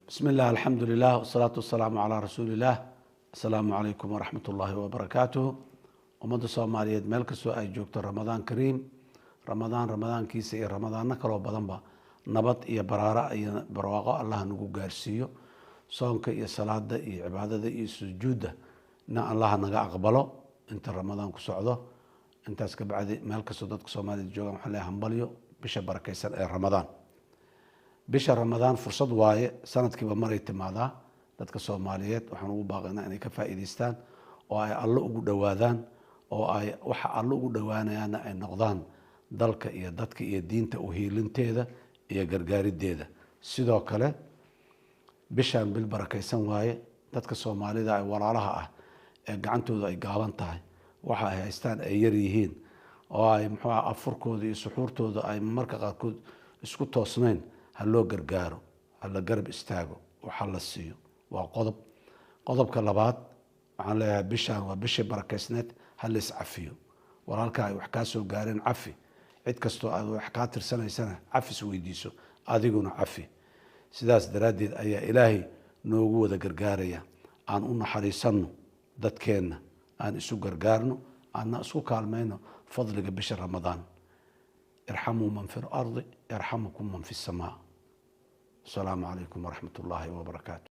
بسم الله الحمد لله والصلاة والسلام على رسول الله. السلام عليكم ورحمة الله وبركاته. ومدى Soomaaliyeed meel kastoo ay joogto Ramadaan Kariim. Ramadaankiisa iyo Ramadaanna kaloo badanba nabad iyo baraara iyo barwaaqo Allah nagu gaarsiiyo. Soonka iyo salaada iyo cibaadada iyo sujuudda na Allah naga aqbalo inta Ramadaan ku socdo. Intaas ka bacdi meel kastoo dadka Soomaaliyeed joogan waxaan leeyahay hambalyo bisha barakeysan ee Ramadaan. bisha Ramadaan fursad waaye sanadkiiba maray timaadaa dadka Soomaaliyeed waxaan ugu baaqaynaa inay ka faa'iideystaan oo ay Alle ugu dhawaadaan oo ay waxa Alle ugu dhawaanayaan ay noqdaan dalka iyo dadka iyo diinta u hiilinteeda iyo gargaarideeda. Sidoo kale bishaan bil barakeysan waaye dadka Soomaalida ay walaalaha ah ee gacantooda ay gaaban tahay waxa ay haystaan ay yar yihiin oo ay afurkooda iyo suxuurtooda ay marka qaarkood isku toosnayn haloo gargaaro hala garab istaago waxa la siiyo waa qodobka labaad waxaan leeyahay bishaan waa bishii barakeysneed hal is cafiyo walaalka ay wax ka soo gaareen cafi cid kastoo aad wax ka tirsanaysana cafis weydiiso adiguna cafi sidaas daraadeed ayaa Ilaahay noogu wada gargaaraya aan u naxariisano dadkeena aan isu gargaarno aan isku kaalmayno fadliga bisha Ramadaan. irhamu man fil ardi yarhamukum man fis samaa. السلام عليكم ورحمة الله وبركاته.